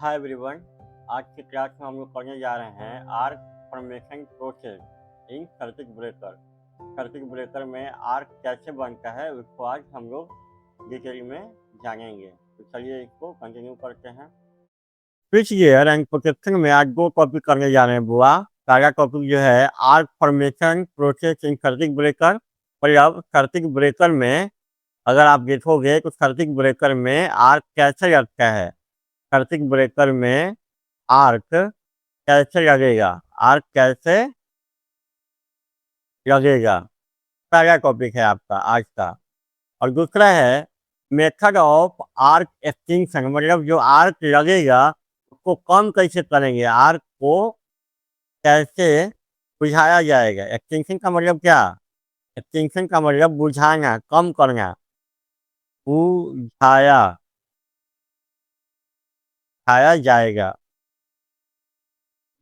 Hi everyone. आज की class में हम लोग पढ़ने जा रहे हैं arc formation process in circuit breaker. Circuit breaker में आर्क कैसे बनता है उसको आज हम लोग डिटेल में जानेंगे। तो चलिए इसको कंटिन्यू करते हैं। स्विच गियर एंड प्रोटेक्शन में आज दो टॉपिक करने जा रहे हैं बुआ। पहला टॉपिक जो है arc formation process in circuit breaker. मतलब सर्किट ब्रेकर में अगर आप देखोगे तो सर्किट ब्रेकर में आर्क कैसे लगता है, सर्किट ब्रेकर में आर्क कैसे लगेगा, आर्क कैसे लगेगा, पहला टॉपिक है आपका आज का। और दूसरा है मेथड ऑफ आर्क एक्सटिंक्शन, मतलब जो आर्क लगेगा उसको कम कैसे करेंगे, आर्क को कैसे बुझाया जाएगा। एक्सटिंक्शन का मतलब क्या? एक्सटिंक्शन का मतलब बुझाना, कम करना। बुझाया बुझाया जाएगा,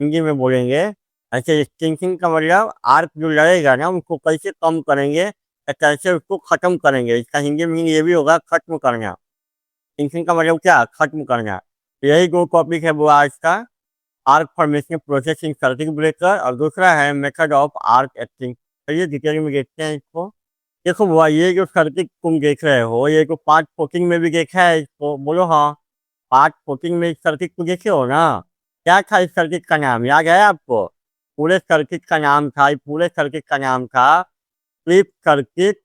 हिंदी में बोलेंगे। ऐसे एक्सटिंक्शन का मतलब आर्क जो लगेगा ना उसको कैसे कम करेंगे या कैसे उसको खत्म करेंगे। इसका हिंदी में ये भी होगा खत्म करना। एक्सटिंक्शन का मतलब क्या? खत्म करना। तो यही दो टॉपिक है वो आज का, arc formation process in circuit breaker और दूसरा है मेथड ऑफ आर्क एक्सटिंक्शन। चलिए डिटेल में देखते हैं इसको। देखो बुआ, ये जो सर्किट तुम देख रहे हो ये तो पार्ट 14 में भी देखा है इसको, बोलो हाँ। पार्ट 14 में इस सर्किट को देखे हो ना? क्या था इस सर्किट का नाम, याद है आपको? पूरे सर्किट का नाम था, पूरे सर्किट का नाम था स्लिप सर्किट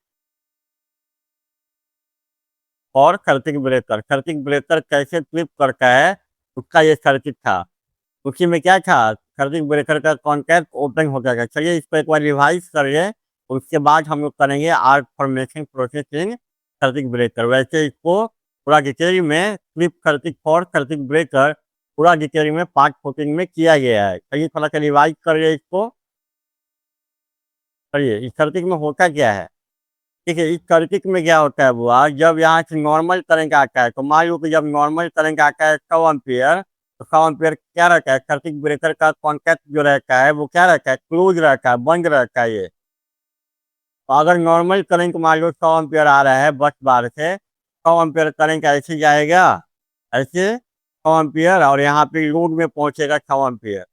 और सर्किट ब्रेकर। सर्किट ब्रेकर कैसे स्लिप करता है उसका ये सर्किट था। उसी में क्या था, सर्किट ब्रेकर का कॉन्टैक्ट ओपन हो जाएगा। चलिए इस पर एक बार रिवाइज करिए, उसके बाद हम लोग करेंगे arc formation process in circuit breaker. वैसे इसको पूरा डिटेल में slip circuit for circuit breaker पूरा डिटेल में पार्ट 14 में किया गया है। चलिए थोड़ा सा रिवाइज करिए इसको। चलिए इस सर्किट में होता क्या है, ठीक है। इस सर्किट में क्या होता है बुआ, जब यहाँ से नॉर्मल करंट आता है तो मान लो कि जब नॉर्मल करंट आता है 100 एम्पियर, तो 100 एम्पियर क्या रहता है, सर्किट ब्रेकर का कॉन्टैक्ट जो रहता है वो क्या रहता है, क्लोज रहता है, बंद रहता है ये। तो अगर नॉर्मल करंट मान लो 100 एम्पियर आ रहा है बस बार से, 100 एम्पियर करंट ऐसे जाएगा, ऐसे 100 एम्पियर, और यहाँ पे लोड में पहुंचेगा 100 एम्पियर।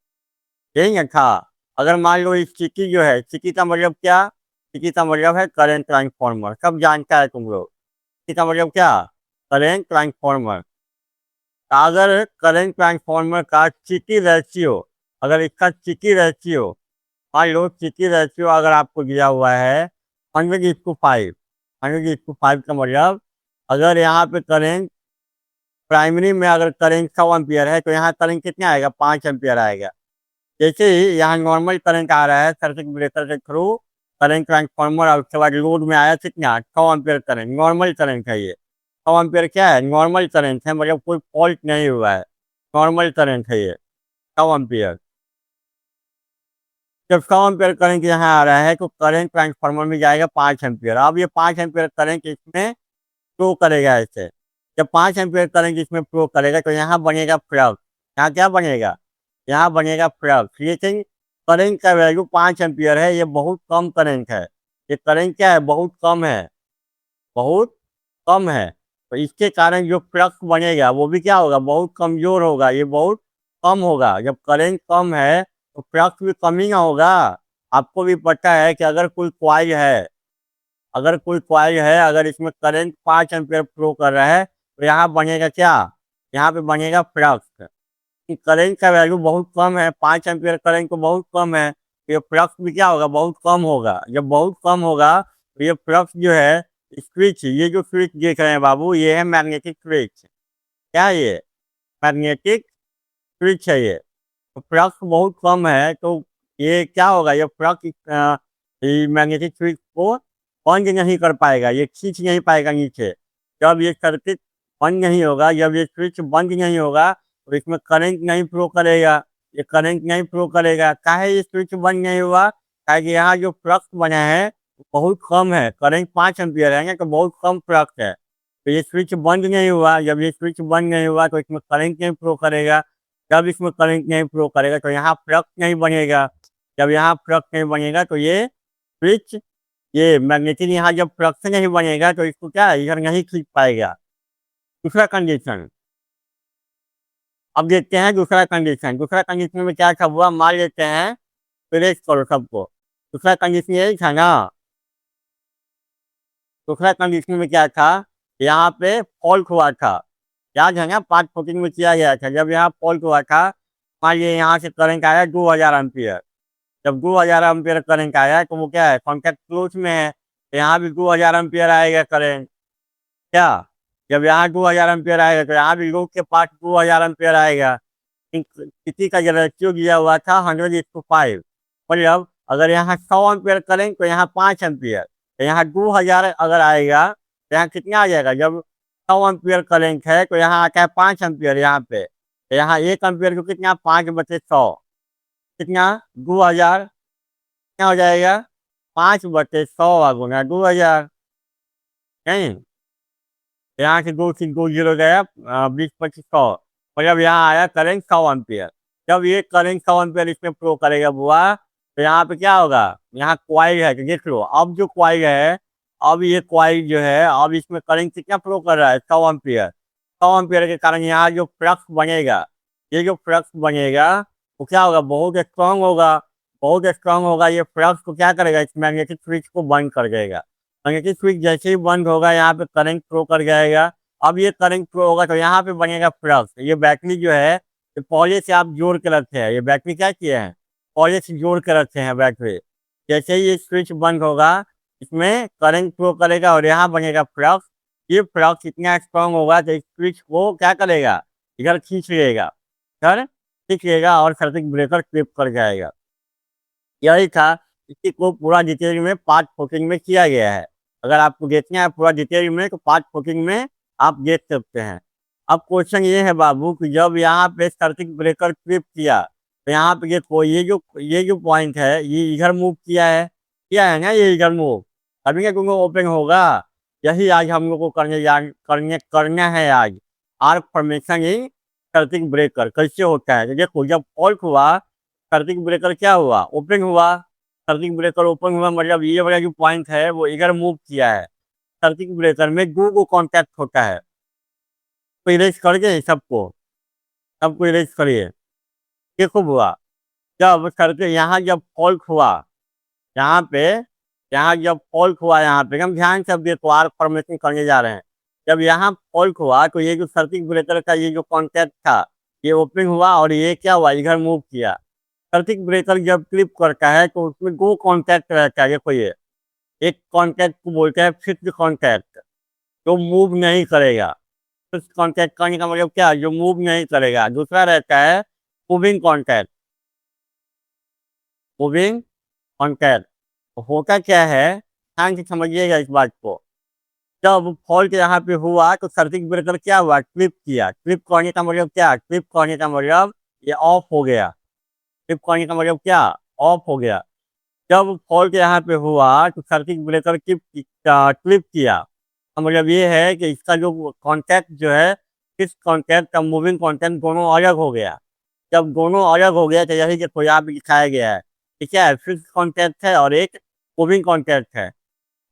यही है था। अगर मान लो इस सिटी जो है, सिटी का मतलब क्या, सिटी का मतलब है करंट ट्रांसफॉर्मर, सब जानता है तुम लोग। सिटी का मतलब क्या, करंट ट्रांसफॉर्मर। अगर करंट ट्रांसफॉर्मर का सिटी रेशियो, अगर इसका सिटी रेशियो, मान लो सिटी रेशियो अगर आपको दिया हुआ है 100:5, 100:5 का मतलब अगर यहाँ पे करंट प्राइमरी में अगर करंट 100 एम्पियर है तो यहाँ करंट कितना आएगा, 5 एम्पियर आएगा। जैसे ही यहाँ नॉर्मल करंट आ रहा है सर्किट ब्रेकर के थ्रू, करंट ट्रांसफॉर्मर और उसके बाद लोड में आया कितना, 100 एम्पियर करंट, नॉर्मल करंट है ये। 100 एम्पियर क्या है, नॉर्मल करंट है, मतलब कोई फॉल्ट नहीं हुआ है, नॉर्मल करंट है ये 100 एम्पियर। जब 100 एम्पियर करंट यहाँ आ रहा है तो करंट ट्रांसफॉर्मर में जाएगा 5 एम्पियर। अब ये 5 एम्पियर करंट इसमें फ्लो करेगा ऐसे। जब 5 एम्पियर करंट इसमें फ्लो करेगा तो यहाँ बनेगा फ्लक्स। यहाँ क्या बनेगा, यहाँ बनेगा फ्लक्स। लेकिन करंट का वैल्यू 5 एम्पियर है, ये बहुत कम करंट है। ये करंट क्या है, बहुत कम है, बहुत कम है। तो इसके कारण जो फ्लक्स बनेगा वो भी क्या होगा, बहुत कमजोर होगा, ये बहुत कम होगा। जब करंट कम है तो फ्लक्स भी कम ही ना होगा। आपको भी पता है कि अगर कोई कॉइल है, अगर कोई कॉइल है, अगर इसमें करंट 5 एम्पियर फ्लो कर रहा है तो यहाँ बनेगा क्या, यहाँ पे बनेगा फ्लक्स। करंट का वैल्यू बहुत कम है, 5 एम्पियर करंट तो बहुत कम है, ये फ्लक्स भी क्या होगा, बहुत कम होगा। जब बहुत कम होगा तो ये फ्लक्स जो है, स्विच, ये जो स्विच देख रहे हैं बाबू ये है मैग्नेटिक स्विच। क्या है ये, मैग्नेटिक स्विच है ये। तो फ्लक्स बहुत कम है तो ये क्या होगा, ये फ्लक्स मैग्नेटिक स्विच को बंद नहीं कर पाएगा, ये खींच नहीं पाएगा नीचे। जब ये सर्किट बंद नहीं होगा, जब ये स्विच बंद नहीं होगा तो इसमें करंट नहीं फ्लो करेगा, ये करंट नहीं फ्लो करेगा। काहे ये स्विच बंद नहीं हुआ, कि यहाँ जो फ्लक्स बना है बहुत कम है, करंट 5 एम्पियर है ना, तो बहुत कम फ्लक्स है। तो ये स्विच बंद नहीं हुआ, जब ये स्विच बंद नहीं हुआ तो इसमें करंट नहीं फ्लो करेगा। जब इसमें करंट नहीं फ्लो करेगा तो यहाँ फ्लक्स नहीं बनेगा। जब यहाँ फ्लक्स नहीं बनेगा तो ये स्विच, ये मैग्नेटिक यहाँ जब फ्लक्स नहीं बनेगा तो इसको क्या है, इधर नहीं खींच पाएगा। दूसरा कंडीशन, अब देखते हैं दूसरा कंडीशन में क्या सब हुआ, मान लेते हैं, प्रेस करो सबको। दूसरा कंडीशन यही था ना, दूसरा कंडीशन में क्या था, यहाँ पे फॉल्ट हुआ था, याद है ना, पार्ट 14 में किया गया था। जब यहाँ फॉल्ट हुआ था, मान लीजिए यहाँ से करंट आया 2000 एम्पियर। जब 2000 एम्पियर करंट आया तो वो क्या है, कॉन्टैक्ट क्लोज में है, तो यहाँ भी 2000 एम्पियर आएगा करंट। क्या, जब यहाँ 2000 एम्पियर आएगा तो यहाँ भी लूप के पास 2000 एम्पियर आएगा। किसी का रेशियो दिया हुआ था 100:5। मतलब अगर यहाँ 100 एम्पियर करें तो यहाँ 5 एम्पियर, तो यहाँ 2000 अगर आएगा तो यहाँ कितना आ जाएगा, जब 100 एम्पियर करेंट है तो यहाँ आता है 5 एम्पियर यहाँ पे, तो यहाँ 1 एम्पियर को कितना, 5/100, कितना, 2000, क्या हो जाएगा, 5/100 गुना 2000, नहीं, यहाँ से 2 गया, 20/2500, मतलब यहाँ आया करेंट 100 एम्पियर। जब ये करेंट 100 एम्पियर इसमें फ्लो करेगा बुआ, तो यहाँ पे क्या होगा, यहाँ क्वाइल है, तो देख लो अब जो क्वाइल है, अब ये क्वाइल जो है, अब इसमें करंट कितना फ्लो कर रहा है, 100 एम्पियर। 100 एम्पियर के कारण यहाँ जो फ्लक्स बनेगा, ये जो फ्लक्स बनेगा वो क्या होगा, बहुत स्ट्रांग होगा। बहुत स्ट्रांग होगा, ये फ्लक्स को क्या करेगा, इस मैग्नेटिक स्विच को बंद कर देगा। मैग्नेटिक स्विच जैसे ही बंद होगा, यहाँ पे करंट फ्लो कर जाएगा। अब ये करंट फ्लो होगा तो यहाँ पे बनेगा फ्लक्स। ये बैटरी जो है, ये पहले से आप जोड़ के रखे हैं, ये बैटरी क्या किए हैं, पहले से जोड़ के रखे हैं बैटरी। जैसे ही ये स्विच बंद होगा, इसमें करंट फ्लो करेगा और यहाँ बनेगा फ्लक्स। ये फ्लक्स इतना स्ट्रांग होगा तो इस स्विच को क्या करेगा, इधर खींच लेगा, इधर खींच लेगा और सर्किट ब्रेकर ट्रिप कर जाएगा। यही था, इसी को पूरा डिटेल में पार्ट 14 में किया गया है। अगर आपको देखना है पूरा डिटेल में तो पार्ट 14 में आप देख सकते हैं। अब क्वेश्चन ये है बाबू कि जब यहाँ पे सर्किट ब्रेकर ट्रिप किया, तो यहाँ पे देखो ये जो पॉइंट है, ये इधर मूव किया है ना, ये इधर मूव, अभी क्या क्योंकि ओपन होगा। यही आज हम लोग को करना है आज, आर्क फॉर्मेशन इन सर्किट ब्रेकर कैसे होता है। तो देखो जब फॉल्ट हुआ, सर्किट ब्रेकर क्या हुआ, ओपन हुआ। सर्किट ब्रेकर ओपन हुआ मतलब ये वाला जो पॉइंट है वो इधर मूव किया है। सर्किट ब्रेकर में दो को कॉन्टैक्ट होता है, तो इरेज करके सबको सबको इरेज करिए। देखो हुआ, जब सर्किट यहाँ जब फॉल्ट हुआ, यहाँ पे यहाँ जब फॉल्ट हुआ, यहाँ पे हम ध्यान से अब देखो आर्क फॉर्मेशन करने जा रहे हैं। जब यहाँ फॉल्ट हुआ तो ये जो सर्किट ब्रेकर का ये जो कॉन्टैक्ट था, ये ओपन हुआ और ये क्या हुआ, इधर मूव किया। सर्किट ब्रेकर जब क्लिप करता है तो उसमें दो कॉन्टैक्ट रहता है। देखो ये एक कॉन्टैक्ट को बोलते हैं फिक्स्ड कॉन्टैक्ट, जो मूव नहीं करेगा। फिक्स्ड कॉन्टैक्ट करने का मतलब क्या, जो मूव नहीं करेगा। दूसरा रहता है मूविंग कॉन्टैक्ट। मूविंग कॉन्टैक्ट होता क्या है, ध्यान से समझिएगा इस बात को। जब फॉल्ट यहाँ पे हुआ तो सर्किट ब्रेकर क्या हुआ, क्लिप किया। क्लिप करने का मतलब क्या, क्लिप करने का मतलब ये ऑफ हो गया। क्लिप करने का मतलब क्या, ऑफ हो गया। जब फॉल्ट यहाँ पे हुआ तो सर्किट ब्रेकर क्लिप किया, तो मतलब ये है कि इसका जो कॉन्टैक्ट जो है, इस कॉन्टैक्ट का मूविंग कॉन्टैक्ट दोनों अलग हो गया। जब दोनों अलग हो गया तो यही देखो यहाँ पे दिखाया गया है, ठीक है, फिक्स कॉन्टैक्ट है और एक मूविंग कॉन्टैक्ट है।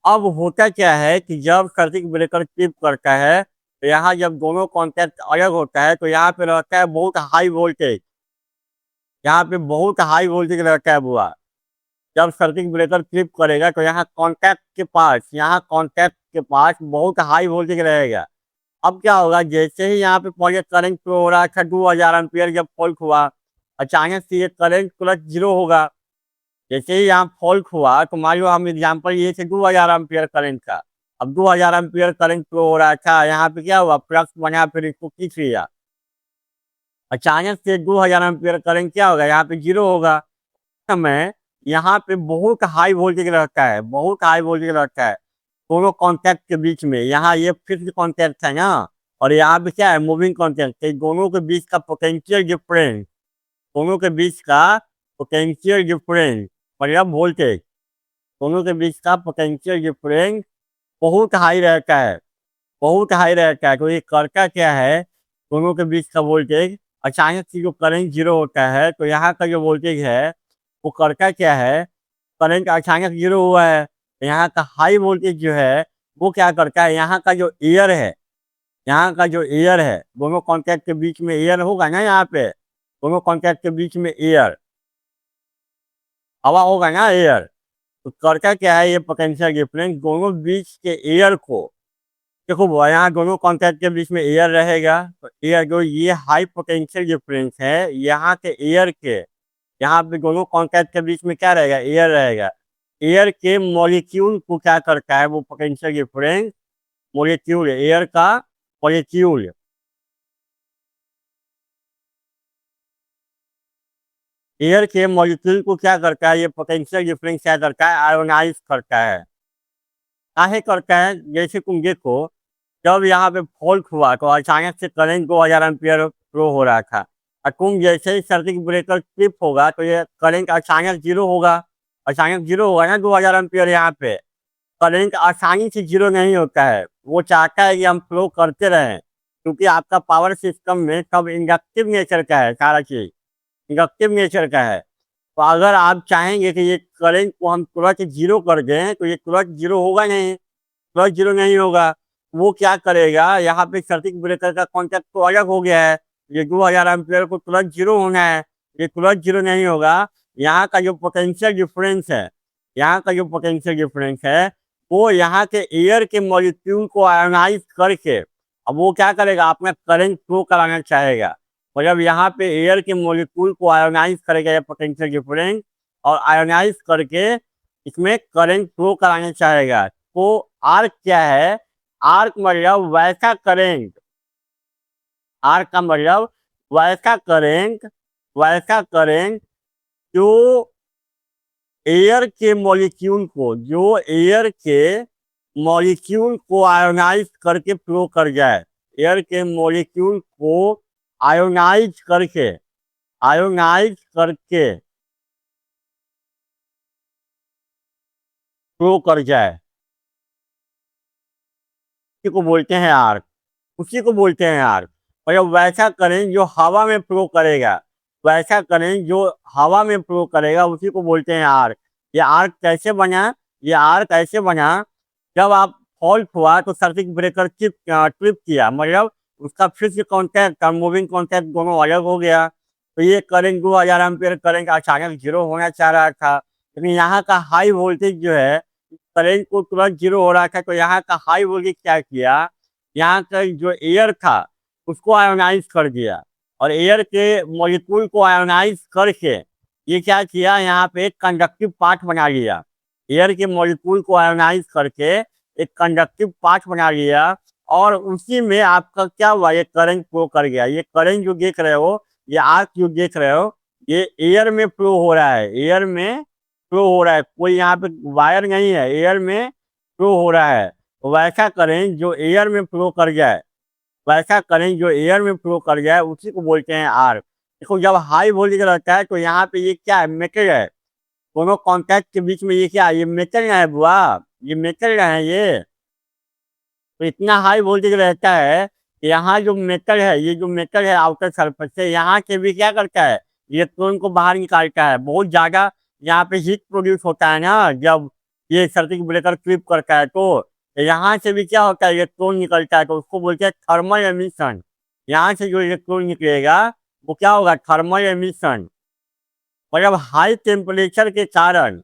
अब होता क्या है कि जब सर्किट ब्रेकर ट्रिप करता है तो यहाँ जब दोनों कॉन्टैक्ट अलग होता है तो यहाँ पे रहता है बहुत हाई वोल्टेज। यहाँ पे बहुत हाई वोल्टेज रहता है बुआ। जब सर्किट ब्रेकर ट्रिप करेगा तो यहाँ कॉन्टैक्ट के पास बहुत हाई वोल्टेज रहेगा। अब क्या होगा, जैसे ही यहाँ पे पॉजिटिव करंट फ्लो हो रहा था 2000 एम्पियर, जब फॉल्ट हुआ अचानक से ये करंट प्लस 0 होगा। जैसे ही यहाँ फॉल्ट हुआ तो मान लो हम एग्जाम्पल ये थे 2000 एम्पियर करंट का। अब 2000 एम्पियर करंट फ्लो हो रहा था, यहाँ पे क्या हुआ, फ्लक्स बना, फिर इसको खींच लिया। अचानक से 2000 एम्पियर करंट क्या होगा, यहाँ पे 0 होगा। समय यहाँ पे बहुत हाई वोल्टेज रहता है, बहुत हाई वोल्टेज रहता है दोनों कॉन्टैक्ट के बीच में। यहाँ ये फिक्स्ड कॉन्टैक्ट है ना, और यहाँ पे क्या है, मूविंग कॉन्टैक्ट है। दोनों के बीच का पोटेंशियल डिफरेंस, दोनों के बीच का पोटेंशियल डिफरेंस मतलब वोल्टेज, दोनों के बीच का पोटेंशियल डिफरेंस बहुत हाई रहता है, बहुत हाई रहता है। तो ये करता क्या है, दोनों के बीच का वोल्टेज अचानक से जो करंट 0 होता है तो यहाँ का जो वोल्टेज है वो करता क्या है, करंट अचानक 0 हुआ है तो यहाँ का हाई वोल्टेज जो है वो क्या करता है, यहाँ का जो एयर है, यहाँ का जो एयर है, दोनों कॉन्टैक्ट के बीच में एयर होगा ना, यहाँ पे दोनों कॉन्टैक्ट के बीच में एयर, हवा होगा ना, एयर। तो करता क्या है, ये पोटेंशियल डिफरेंस दोनों बीच के एयर को, देखो वो यहाँ दोनों कॉन्टैक्ट के बीच में एयर रहेगा, तो एयर जो ये हाई पोटेंशियल डिफरेंस है यहाँ के एयर के, यहाँ पे दोनों कॉन्टैक्ट के बीच में क्या रहेगा, एयर रहेगा। एयर के मॉलिक्यूल को क्या करता है वो पोटेंशियल डिफरेंस, मॉलिक्यूल एयर का मॉलिक्यूल, एयर के मॉलिक्यूल को क्या करता है, ये पोटेंशियल डिफरेंस क्या करता है, आयोनाइज करता है। काहे करता है, जैसे तुम देखो, जब यहाँ पे फॉल्ट हुआ तो अचानक से करंट 2000 एम्पियर फ्लो हो रहा था, और तुम जैसे ही सर्किट ब्रेकर ट्रिप होगा तो ये करंट अचानक जीरो होगा, अचानक जीरो होगा ना 2000 एम्पियर। यहाँ पे करंट आसानी से जीरो नहीं होता है, वो चाहता है कि हम फ्लो करते रहें, क्योंकि आपका पावर सिस्टम में सब इंडक्टिव नेचर का है, सारा चीज इंडक्टिव नेचर का है। तो अगर आप चाहेंगे कि ये करंट को हम तुरंत जीरो कर दें तो ये तुरंत जीरो होगा नहीं, तुरंत जीरो नहीं होगा। वो क्या करेगा, यहाँ पे सर्किट ब्रेकर का कॉन्टेक्ट तो अलग हो गया है, ये 2000 एम्पियर को तुरंत जीरो होना है, ये तुरंत जीरो नहीं होगा। यहाँ का जो पोटेंशियल डिफरेंस है, यहाँ का जो पोटेंशियल डिफरेंस है वो यहाँ के एयर के मॉलिक्यूल को आयोनाइज करके, अब वो क्या करेगा, अपना करंट फ्लो कराना चाहेगा। मतलब यहाँ पे एयर के मॉलिक्यूल को आयोनाइज करेगा ये पोटेंशियल डिफरेंस, और आयोनाइज करके इसमें करंट फ्लो कराना चाहेगा। तो आर्क क्या है, आर्क मतलब वैसा करंट, आर्क का मतलब वैसा करंट, वैसा करंट जो एयर के मॉलिक्यूल को, जो एयर के मॉलिक्यूल को आयोनाइज करके फ्लो कर जाए, एयर के मॉलिक्यूल को आयोनाइज करके, आयोनाइज करके फ्लो कर जाए, उसी को बोलते हैं आर्क, उसी को बोलते हैं आर्क। मतलब वैसा करंट जो हवा में फ्लो करेगा, वैसा करंट जो हवा में फ्लो करेगा उसी को बोलते हैं आर्क। ये आर्क कैसे बना, ये आर्क ऐसे बना, जब आप फॉल्ट हुआ तो सर्किट ब्रेकर ट्रिप किया, मतलब उसका फिक्स कॉन्टैक्ट और मूविंग कॉन्टैक्ट दोनों अलग हो गया, तो ये करंट 2000 एम्पियर करंट अचानक जीरो होना चाह रहा था, लेकिन यहाँ का हाई वोल्टेज जो है करंट को तुरंत जीरो हो रहा था। तो यहाँ का हाई वोल्टेज क्या किया, यहाँ का जो एयर था उसको आयोनाइज कर दिया, और एयर के मॉलिक्यूल को आयोनाइज करके ये क्या किया, यहाँ पे एक कंडक्टिव पार्ट बना लिया, एयर के मॉलिक्यूल को आयोनाइज करके एक कंडक्टिव पार्ट बना लिया, और उसी में आपका क्या हुआ, ये करंट फ्लो कर गया। ये करंट जो देख रहे हो, ये आर्क जो देख रहे हो, ये एयर में फ्लो हो रहा है, एयर में फ्लो हो रहा है, कोई यहाँ पे वायर नहीं है, एयर में फ्लो हो रहा है। तो वैसा करंट जो एयर में फ्लो कर जाए, वैसा करंट जो एयर में फ्लो कर जाए उसी को बोलते हैं आर्क। देखो जब हाई वोल्टेज रहता है तो यहाँ पे ये क्या है, मेटल है, दोनों कॉन्टैक्ट के बीच में ये क्या है, ये मेटल है बुआ, ये मेटल है ये। तो इतना हाई वोल्टेज रहता है कि यहाँ जो मेटल है, ये जो मेटल है आउटर सरफेस से, यहाँ से भी क्या करता है, इलेक्ट्रॉन को बाहर निकालता है। बहुत ज़्यादा यहाँ पे हीट प्रोड्यूस होता है ना, जब ये सर्किट ब्रेकर ट्रिप करता है तो यहाँ से भी क्या होता है, इलेक्ट्रॉन निकलता है, तो उसको बोलते हैं थर्मल एमिशन। यहाँ से जो इलेक्ट्रॉन निकलेगा वो क्या होगा, थर्मल एमिशन। मतलब हाई टेम्परेचर के कारण,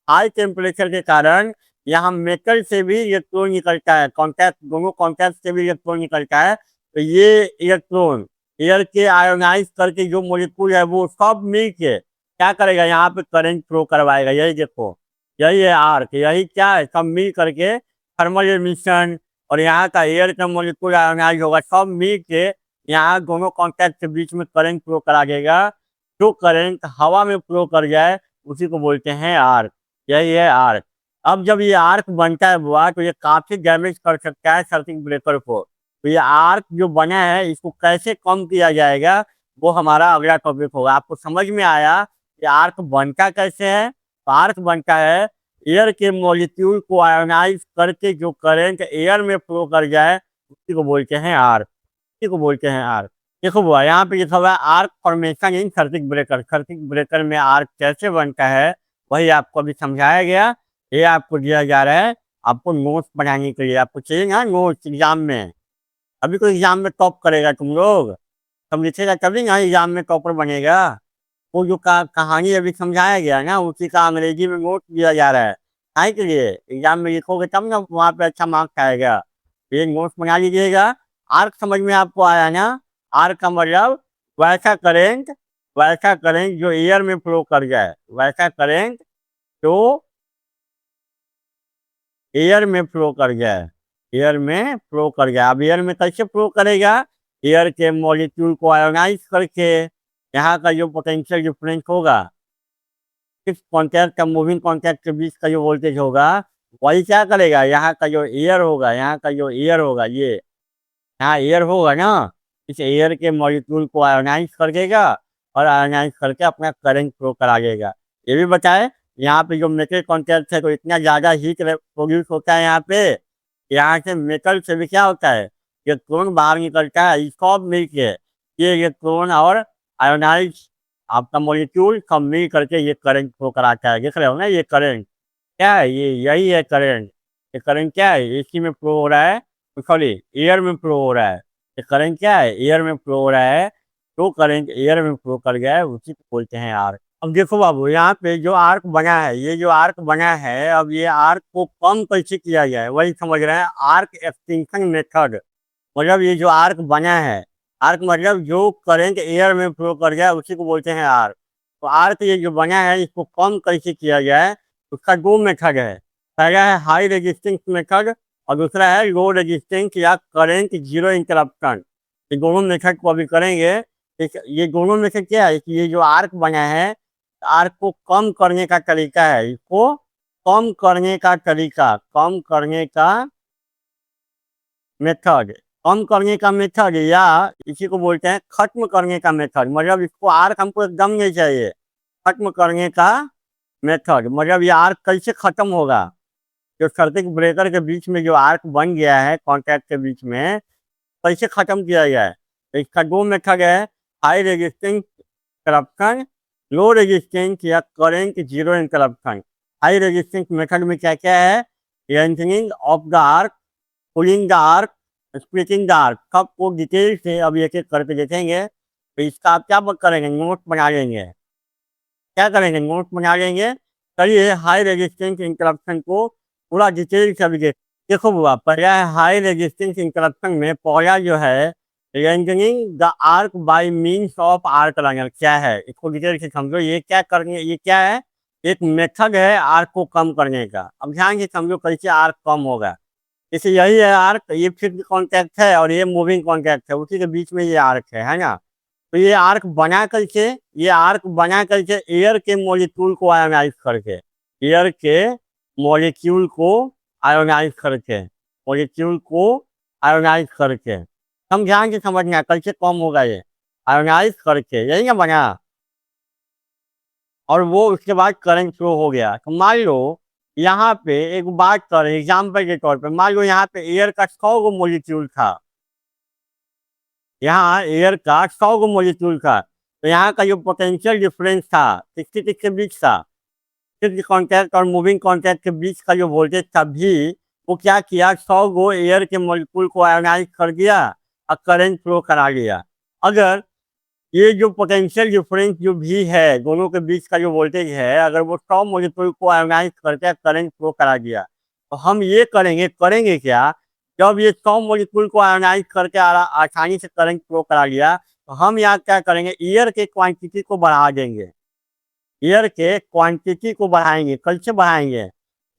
हाई टेम्परेचर के कारण यहाँ मेटल से भी इलेक्ट्रॉन निकलता है, कॉन्टैक्ट, दोनों कॉन्टैक्ट से भी इलेक्ट्रॉन निकलता है। तो ये इलेक्ट्रॉन एयर के आयोनाइज करके जो मॉलिक्यूल है वो सब मिल के क्या करेगा, यहाँ पे करंट फ्लो करवाएगा। यही देखो, यही है आर्क, यही क्या है, सब मिल करके थर्मल एमिशन, और यहाँ का एयर का मॉलिक्यूल आयोनाइज होगा, सब मिल के यहाँ दोनों कॉन्टैक्ट के बीच में करंट फ्लो करा देगा। जो करंट हवा में फ्लो कर जाए उसी को बोलते हैं आर्क, यही है आर्क। अब जब ये आर्क बनता है बुआ तो ये काफी डैमेज कर सकता है सर्किट ब्रेकर को। तो ये आर्क जो बना है इसको कैसे कम किया जाएगा वो हमारा अगला टॉपिक होगा। आपको समझ में आया कि आर्क बनता कैसे है? तो आर्क बनता है एयर के मॉलिक्यूल को आयोनाइज करके जो करंट एयर में फ्लो कर जाए उसी को बोलते हैं आर्क, उसी को बोलते हैं आर्क। देखो बुआ यहाँ पे लिखा हुआ है आर्क फॉर्मेशन इन सर्किट ब्रेकर। सर्किट ब्रेकर में आर्क कैसे बनता है वही आपको अभी समझाया गया, ये आपको दिया जा रहा है आपको नोट्स बनाने के लिए। आपको चाहिए ना नोट्स एग्जाम में, अभी तो एग्जाम में टॉप करेगा तुम लोग, सब लिखेगा तभी ना एग्जाम में टॉपर बनेगा। वो जो कहानी अभी समझाया गया ना उसी का अंग्रेजी में नोट दिया जा रहा है, काहे के लिए एग्जाम में लिखोगे तब ना वहाँ पे अच्छा मार्क्स आएगा। ये नोट्स बना लीजिएगा। आर्क समझ में आपको आया ना? आर्क का मतलब वैसा करेंट जो एयर में फ्लो कर जाए, वैसा करेंट जो एयर में फ्लो कर जाए, एयर में फ्लो कर जाए। अब एयर में कैसे फ्लो करेगा? एयर के मॉलिक्यूल को आयोनाइज करके। यहाँ का जो पोटेंशियल डिफरेंस होगा, इस कॉन्टैक्ट का मूविंग कॉन्टैक्ट के बीच का जो वोल्टेज होगा, वही क्या करेगा, यहाँ का जो एयर होगा, यहाँ का जो एयर होगा, ये यहाँ एयर होगा ना, इस एयर के मॉलिक्यूल को आयोनाइज कर देगा और आयोनाइज करके अपना करंट फ्लो करा देगा। ये भी बताए, यहाँ पे जो मेटल कॉन्टैक्ट है तो इतना ज़्यादा हीट प्रोड्यूस होता है यहाँ पे। यहाँ से मेटल से भी क्या होता है, इलेक्ट्रॉन बाहर निकलता है, इसको मिलके ये इलेक्ट्रॉन और आयोनाइज आपका मॉलिक्यूल सब मिल करके ये करंट फ्लो कराता है। देख रहे हो ना, ये करंट क्या है, ये यही है करंट। ये करंट क्या है, एसी में फ्लो हो रहा है, सॉरी एयर में फ्लो हो रहा है। ये करंट क्या है, एयर में फ्लो हो रहा है। तो करंट एयर में फ्लो कर गया है, उसी को बोलते हैं आर्क। अब देखो बाबू, यहाँ पे जो आर्क बना है, ये जो आर्क बना है, अब ये आर्क को कम कैसे किया जाए वही समझ रहे हैं, आर्क एक्सटिंक्शन मेथड। मतलब ये जो आर्क बना है, आर्क मतलब जो करंट एयर में फ्लो कर गया उसी को बोलते हैं आर्क। तो आर्क ये जो बना है इसको कम कैसे किया जाए, उसका दो मेथड है। पहला है हाई रेजिस्टेंस मेथड और दूसरा है लो रेजिस्टेंस या करंट जीरो इंटरप्शन। ये दोनों मेथड को अभी करेंगे। ये दोनों मेथड क्या है कि ये जो आर्क बना है, आर्क को कम करने का तरीका है, इसको कम करने का मेथड, कम करने का मेथड या इसी को बोलते हैं खत्म करने का मेथड। मतलब इसको आर्क हमको एकदम नहीं चाहिए, खत्म करने का मेथड। मतलब ये आर्क कैसे खत्म होगा, जो सर्किट ब्रेकर के बीच में जो आर्क बन गया है कॉन्टैक्ट के बीच में, कैसे खत्म किया जाए। तो इसका दो मेथड है, high resistance corruption, low resistance या current zero interruption. High resistance method में क्या क्या है, lengthening of the arc, pulling the arc, splitting the arc, सबको डिटेल से अब एक एक करके देखेंगे। तो इसका आप क्या करेंगे, नोट बना लेंगे। क्या करेंगे, नोट बना लेंगे। चलिए हाई रेजिस्टेंस इंटरप्शन को पूरा डिटेल से अभी देखो बुआ, पहला है हाई रेजिस्टेंस इंटरप्शन में पहला जो है lengthening the arc bye means of arc Langer. क्या है इसको डिटेल से समझो, ये क्या करने, ये क्या है, एक मेथड है आर्क को कम करने का। अब ध्यान से समझो कैसे आर्क कम होगा। जैसे यही है आर्क, ये फिक्स्ड कॉन्टैक्ट है और ये मूविंग कॉन्टैक्ट है, उसी के बीच में ये आर्क है ना। तो ये आर्क बना करके, ये आर्क बना करके एयर के मॉलिक्यूल को आयोनाइज करके, एयर के मॉलिक्यूल को आयोनाइज करके, मॉलिक्यूल को आयोनाइज करके, हम ध्यान से समझना कैसे कम होगा ये, आयोनाइज करके, यही ना बना। और वो उसके बाद करंट फ्लो हो गया। तो मान लो यहाँ पे एक बात करें एग्जाम्पल के तौर पे, मान लो यहाँ पे एयर का 100 गो मॉलिक्यूल था, यहाँ एयर का 100 गो मॉलिक्यूल था। तो यहाँ का जो पोटेंशियल डिफरेंस था 66 के बीच था, फिक्स्ड कॉन्टैक्ट और मूविंग कॉन्टैक्ट के बीच का जो वोल्टेज था भी, वो क्या किया, 100 गो एयर के मॉलिक्यूल को आयोनाइज कर दिया और करंट फ्लो करा लिया। अगर ये जो पोटेंशियल डिफरेंस जो भी है दोनों के बीच का जो वोल्टेज है, अगर वो 100 मॉलिक्यूल को आयोनाइज करके करंट फ्लो करा दिया, तो हम ये करेंगे क्या, जब ये 100 मॉलिक्यूल को आयोनाइज करके आसानी से करंट फ्लो करा लिया, तो हम यहाँ क्या करेंगे, एयर के क्वांटिटी को बढ़ा देंगे। एयर के क्वांटिटी को बढ़ाएंगे, कैसे बढ़ाएंगे,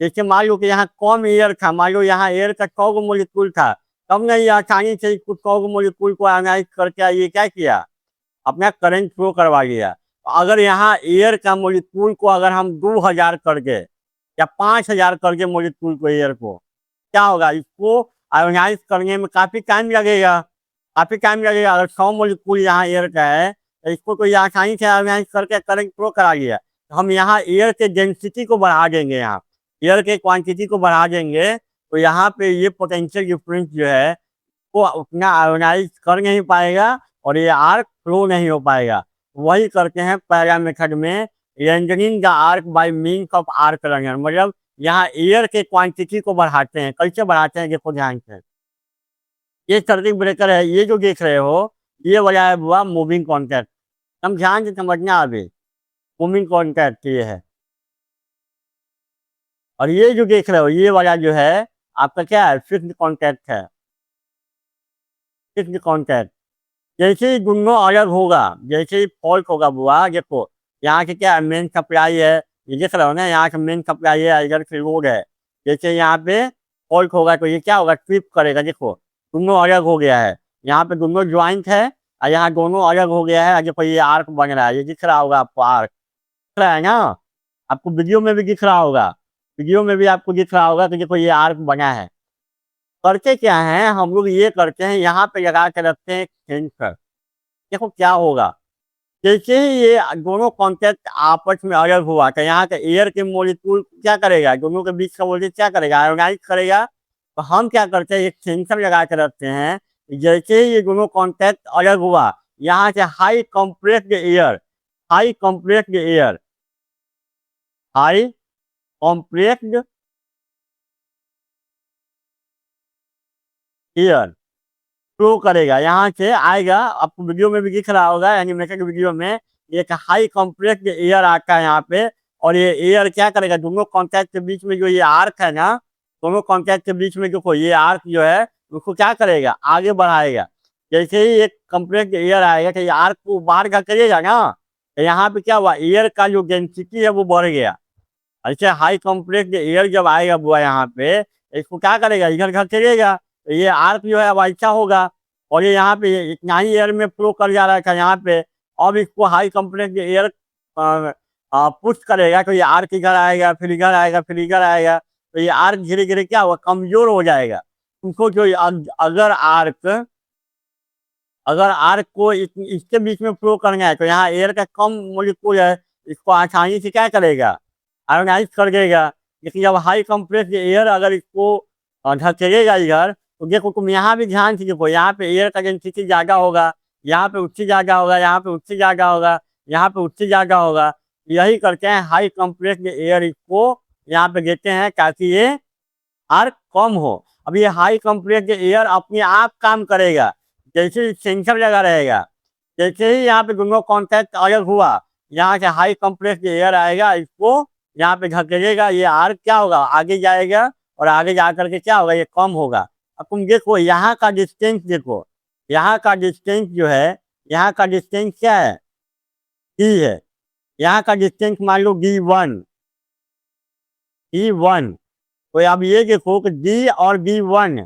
जैसे मान लो कि यहाँ कम एयर था, मान लो यहाँ एयर का 100 गो मॉलिक्यूल था, तब ने ये आसानी से कुछ 100 गो मॉलिक्यूल को आयोनाइज करके ये क्या किया, अपना करंट फ्लो करवा लिया। अगर यहाँ एयर का मॉलिक्यूल को अगर हम 2000 कर गए या 5000 कर गए मॉलिक्यूल को, एयर को, क्या होगा, इसको आयोनाइज करने में काफी टाइम लगेगा, काफी टाइम लगेगा। अगर 100 मॉलिक्यूल यहाँ एयर का है तो इसको तो ये आसानी से आयोनाइज करके करंट फ्लो करा लिया। तो हम यहाँ एयर के डेंसिटी को बढ़ा देंगे, यहाँ एयर के क्वांटिटी को बढ़ा देंगे, तो यहाँ पे ये पोटेंशियल डिफरेंस जो है वो उतना आयोनाइज कर नहीं पाएगा और ये आर्क फ्लो नहीं हो पाएगा। वही करते हैं पहला मेथड में, lengthening the arc bye means of arc Langer. मतलब यहाँ एयर के क्वांटिटी को बढ़ाते हैं, कैसे बढ़ाते हैं देखो ध्यान से। ये सर्किट ब्रेकर है, ये जो देख रहे हो, ये वाला है हुआ मूविंग कॉन्टैक्ट। हम ध्यान से समझना अभी, मूविंग कॉन्टैक्ट ये है। और ये जो देख रहे हो, ये वाला जो है आपका क्या है, फिक्स्ड कॉन्टैक्ट है, फिक्स्ड कॉन्टैक्ट। जैसे ही दोनों अलग होगा, जैसे ही फॉल्ट होगा बुआ, देखो यहाँ से क्या मेन सप्लाई है, ये देख रहे हो ना, यहाँ से मेन सप्लाई है, इधर से लोड है। जैसे यहाँ पे फॉल्ट होगा तो ये क्या होगा, ट्रिप करेगा। देखो दोनों अलग हो गया है, यहाँ पे दोनों ज्वाइंट है और यहाँ दोनों अलग हो गया है। देखो ये आर्क बन रहा है, ये दिख रहा होगा आपको, आर्क दिख रहा है ना, आपको वीडियो में भी दिख रहा होगा, वीडियो में भी आपको दिख रहा होगा कि देखो ये आर्क बना है। करते क्या है हम लोग, ये करते हैं यहाँ पे लगा के रखते हैं सेंसर। देखो क्या होगा, जैसे ही ये दोनों कॉन्टैक्ट आपस में अलग हुआ तो यहाँ के एयर के मोलिक्यूल क्या करेगा, दोनों के बीच का वोल्टेज क्या करेगा, आयोनाइज करेगा। तो हम क्या करते हैं, एक सेंसर लगा के रखते हैं। जैसे ही ये दोनों कॉन्टैक्ट अलग हुआ, यहाँ से high compressed air, high compressed air, high compressed air flow करेगा, यहाँ से आएगा। आपको वीडियो में भी दिख रहा होगा, एनिमेटेड वीडियो में एक हाई कंप्रेस्ड एयर आता है यहाँ पे। और ये एयर क्या करेगा, दोनों कॉन्टैक्ट के बीच में जो ये आर्क है ना, दोनों कॉन्टैक्ट के बीच में देखो ये आर्क जो है उसको क्या करेगा, आगे बढ़ाएगा। जैसे ही एक कंप्रेस्ड एयर आएगा तो ये आर्क को बाहर का करेगा ना, तो यहाँ पे क्या हुआ, एयर का जो डेंसिटी है वो बढ़ गया। ऐसे हाई कंप्रेस्ड एयर जब आएगा बुआ यहाँ पे, इसको क्या करेगा, इधर घर चलेगा, तो ये आर्क जो है अब ऐसा होगा। और ये यहाँ पे इतना ही एयर में फ्लो कर जा रहा था यहाँ पे, अब इसको हाई कंप्रेस्ड एयर पुश करेगा तो ये आर्क इधर आएगा, फिर इधर आएगा, फिर इधर आएगा। तो ये आर्क धीरे धीरे क्या होगा, कमजोर हो जाएगा। तुमको जो अगर आर्क को इसके बीच में फ्लो करना है तो यहाँ एयर का कम मोलिक्यूल है, इसको आसानी से क्या करेगा, आयोनाइज कर देगा। लेकिन जब हाई कंप्रेस्ड एयर अगर इसको धकेलेगा इधर, तो देखो तुम यहाँ भी ध्यान से देखो, यहाँ पे एयर का डेंसिटी ज़्यादा होगा, यहाँ पे उससे ज़्यादा होगा, यहाँ पे उससे ज़्यादा होगा, यहाँ पे उससे ज़्यादा होगा। यही करते हैं, हाई कंप्रेस्ड एयर इसको यहाँ पे देते हैं ताकि ये आर्क कम हो। अब ये हाई कंप्रेस्ड एयर अपने आप काम करेगा, जैसे सेंसर लगा रहेगा। जैसे ही यहाँ पे दोनों कॉन्टैक्ट अलग हुआ, यहाँ से हाई कंप्रेस्ड एयर आएगा, इसको यहाँ पे धकेलेगा, ये आर्क क्या होगा, आगे जाएगा। और आगे जा करके क्या होगा, ये कम होगा। अब तुम देखो यहाँ का डिस्टेंस, देखो यहाँ का डिस्टेंस जो है, यहाँ का डिस्टेंस क्या है, डी है। यहाँ का डिस्टेंस मान लो D1, D1। तो अब ये देखो कि डी और D1